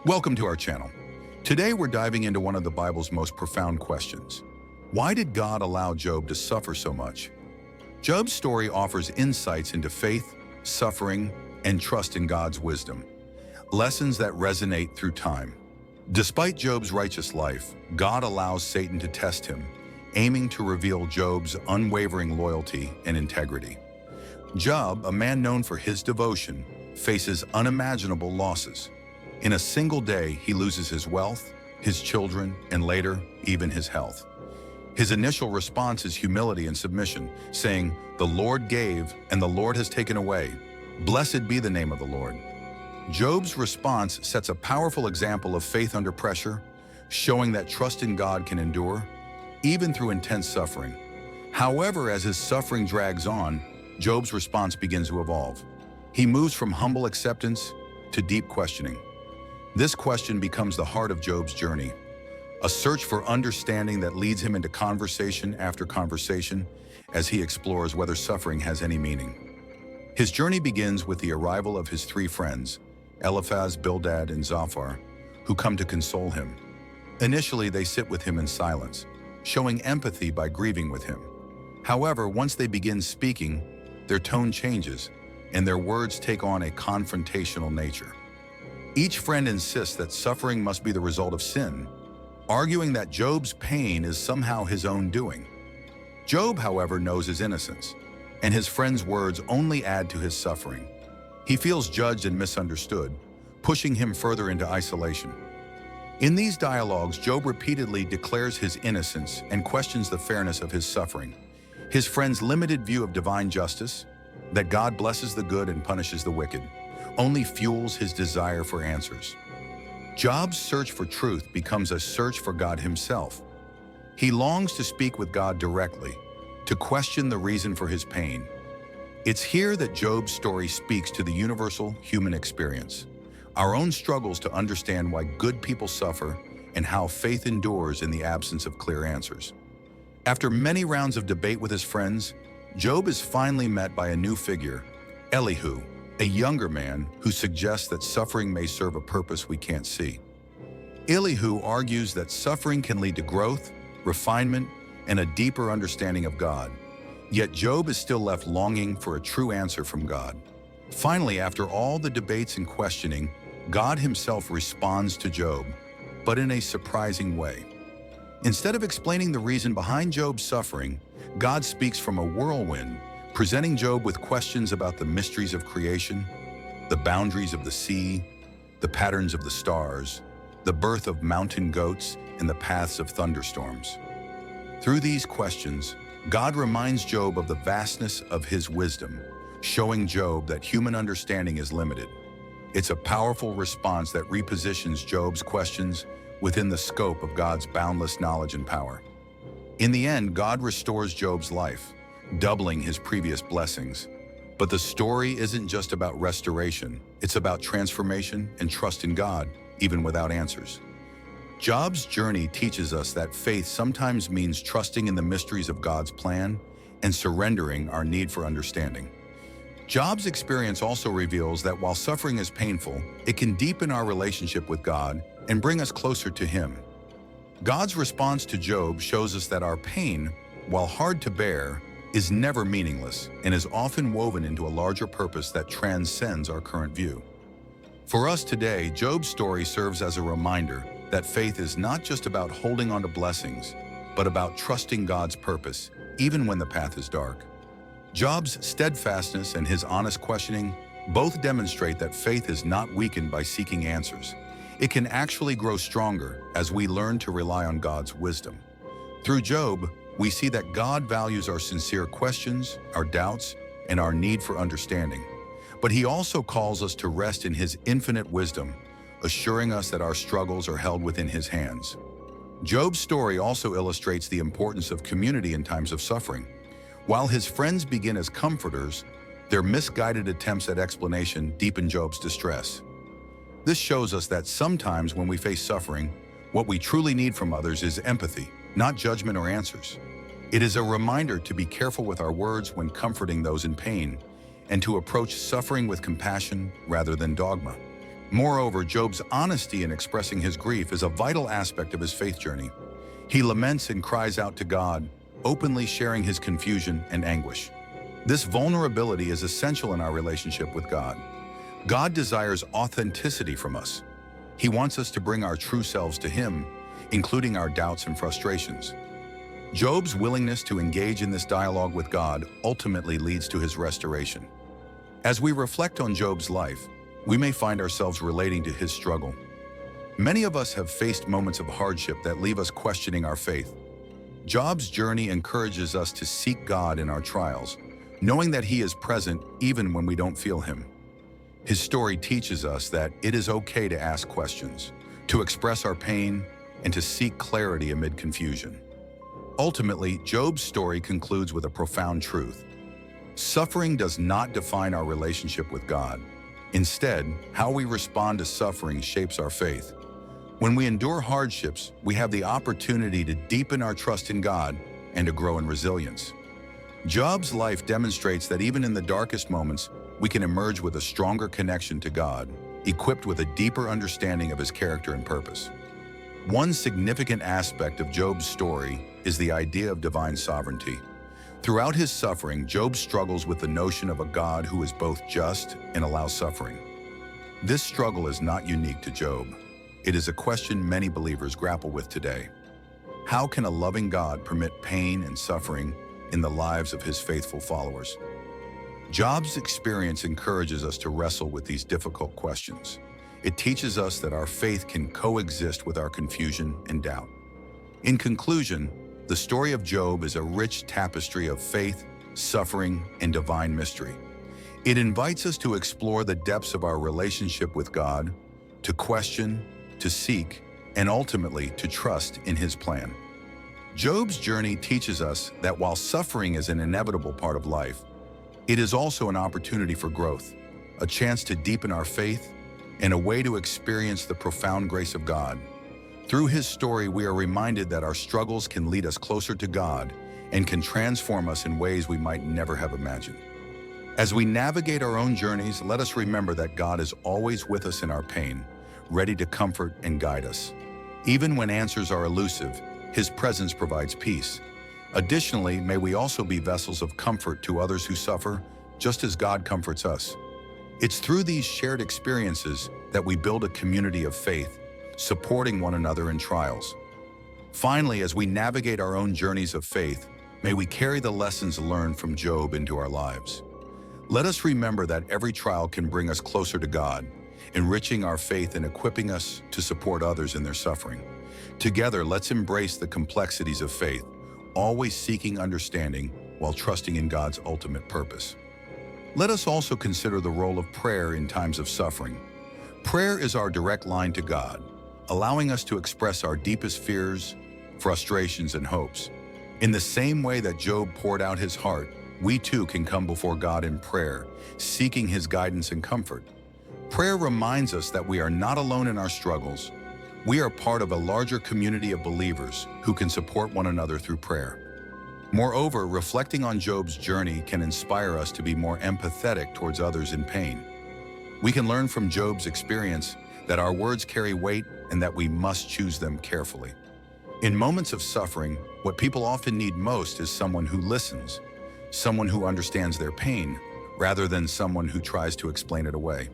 Welcome to our channel. Today we're diving into one of the Bible's most profound questions. Why did God allow Job to suffer so much? Job's story offers insights into faith, suffering, and trust in God's wisdom. Lessons that resonate through time. Despite Job's righteous life, God allows Satan to test him, aiming to reveal Job's unwavering loyalty and integrity. Job, a man known for his devotion, faces unimaginable losses. In a single day, he loses his wealth, his children, and later, even his health. His initial response is humility and submission, saying, "The Lord gave, and the Lord has taken away. Blessed be the name of the Lord." Job's response sets a powerful example of faith under pressure, showing that trust in God can endure, even through intense suffering. However, as his suffering drags on, Job's response begins to evolve. He moves from humble acceptance to deep questioning. This question becomes the heart of Job's journey, a search for understanding that leads him into conversation after conversation as he explores whether suffering has any meaning. His journey begins with the arrival of his three friends, Eliphaz, Bildad, and Zophar, who come to console him. Initially, they sit with him in silence, showing empathy by grieving with him. However, once they begin speaking, their tone changes, and their words take on a confrontational nature. Each friend insists that suffering must be the result of sin, arguing that Job's pain is somehow his own doing. Job, however, knows his innocence, and his friends' words only add to his suffering. He feels judged and misunderstood, pushing him further into isolation. In these dialogues, Job repeatedly declares his innocence and questions the fairness of his suffering. His friends' limited view of divine justice, that God blesses the good and punishes the wicked, only fuels his desire for answers. Job's search for truth becomes a search for God himself. He longs to speak with God directly, to question the reason for his pain. It's here that Job's story speaks to the universal human experience, our own struggles to understand why good people suffer and how faith endures in the absence of clear answers. After many rounds of debate with his friends, Job is finally met by a new figure, Elihu, a younger man who suggests that suffering may serve a purpose we can't see. Elihu argues that suffering can lead to growth, refinement, and a deeper understanding of God. Yet Job is still left longing for a true answer from God. Finally, after all the debates and questioning, God himself responds to Job, but in a surprising way. Instead of explaining the reason behind Job's suffering, God speaks from a whirlwind, presenting Job with questions about the mysteries of creation, the boundaries of the sea, the patterns of the stars, the birth of mountain goats, and the paths of thunderstorms. Through these questions, God reminds Job of the vastness of his wisdom, showing Job that human understanding is limited. It's a powerful response that repositions Job's questions within the scope of God's boundless knowledge and power. In the end, God restores Job's life, doubling his previous blessings. But the story isn't just about restoration, it's about transformation and trust in God, even without answers. Job's journey teaches us that faith sometimes means trusting in the mysteries of God's plan and surrendering our need for understanding. Job's experience also reveals that while suffering is painful, it can deepen our relationship with God and bring us closer to Him. God's response to Job shows us that our pain, while hard to bear, is never meaningless and is often woven into a larger purpose that transcends our current view. For us today, Job's story serves as a reminder that faith is not just about holding on to blessings, but about trusting God's purpose, even when the path is dark. Job's steadfastness and his honest questioning both demonstrate that faith is not weakened by seeking answers. It can actually grow stronger as we learn to rely on God's wisdom. Through Job, we see that God values our sincere questions, our doubts, and our need for understanding. But He also calls us to rest in His infinite wisdom, assuring us that our struggles are held within His hands. Job's story also illustrates the importance of community in times of suffering. While his friends begin as comforters, their misguided attempts at explanation deepen Job's distress. This shows us that sometimes when we face suffering, what we truly need from others is empathy, not judgment or answers. It is a reminder to be careful with our words when comforting those in pain, and to approach suffering with compassion rather than dogma. Moreover, Job's honesty in expressing his grief is a vital aspect of his faith journey. He laments and cries out to God, openly sharing his confusion and anguish. This vulnerability is essential in our relationship with God. God desires authenticity from us. He wants us to bring our true selves to Him, including our doubts and frustrations. Job's willingness to engage in this dialogue with God ultimately leads to his restoration. As we reflect on Job's life, we may find ourselves relating to his struggle. Many of us have faced moments of hardship that leave us questioning our faith. Job's journey encourages us to seek God in our trials, knowing that He is present even when we don't feel Him. His story teaches us that it is okay to ask questions, to express our pain, and to seek clarity amid confusion. Ultimately, Job's story concludes with a profound truth. Suffering does not define our relationship with God. Instead, how we respond to suffering shapes our faith. When we endure hardships, we have the opportunity to deepen our trust in God and to grow in resilience. Job's life demonstrates that even in the darkest moments, we can emerge with a stronger connection to God, equipped with a deeper understanding of His character and purpose. One significant aspect of Job's story is the idea of divine sovereignty. Throughout his suffering, Job struggles with the notion of a God who is both just and allows suffering. This struggle is not unique to Job. It is a question many believers grapple with today. How can a loving God permit pain and suffering in the lives of His faithful followers? Job's experience encourages us to wrestle with these difficult questions. It teaches us that our faith can coexist with our confusion and doubt. In conclusion, the story of Job is a rich tapestry of faith, suffering, and divine mystery. It invites us to explore the depths of our relationship with God, to question, to seek, and ultimately to trust in His plan. Job's journey teaches us that while suffering is an inevitable part of life, it is also an opportunity for growth, a chance to deepen our faith, and a way to experience the profound grace of God. Through his story, we are reminded that our struggles can lead us closer to God and can transform us in ways we might never have imagined. As we navigate our own journeys, let us remember that God is always with us in our pain, ready to comfort and guide us. Even when answers are elusive, His presence provides peace. Additionally, may we also be vessels of comfort to others who suffer, just as God comforts us. It's through these shared experiences that we build a community of faith, supporting one another in trials. Finally, as we navigate our own journeys of faith, may we carry the lessons learned from Job into our lives. Let us remember that every trial can bring us closer to God, enriching our faith and equipping us to support others in their suffering. Together, let's embrace the complexities of faith, always seeking understanding while trusting in God's ultimate purpose. Let us also consider the role of prayer in times of suffering. Prayer is our direct line to God, allowing us to express our deepest fears, frustrations, and hopes. In the same way that Job poured out his heart, we too can come before God in prayer, seeking His guidance and comfort. Prayer reminds us that we are not alone in our struggles. We are part of a larger community of believers who can support one another through prayer. Moreover, reflecting on Job's journey can inspire us to be more empathetic towards others in pain. We can learn from Job's experience that our words carry weight and that we must choose them carefully. In moments of suffering, what people often need most is someone who listens, someone who understands their pain, rather than someone who tries to explain it away.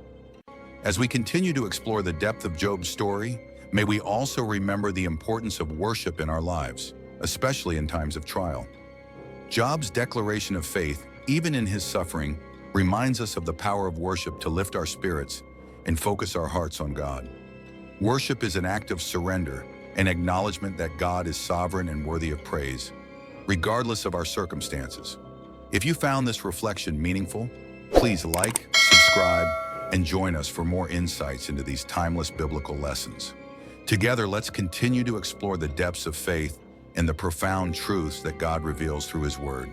As we continue to explore the depth of Job's story, may we also remember the importance of worship in our lives, especially in times of trial. Job's declaration of faith, even in his suffering, reminds us of the power of worship to lift our spirits and focus our hearts on God. Worship is an act of surrender, an acknowledgement that God is sovereign and worthy of praise, regardless of our circumstances. If you found this reflection meaningful, please like, subscribe, and join us for more insights into these timeless biblical lessons. Together, let's continue to explore the depths of faith and the profound truths that God reveals through His Word.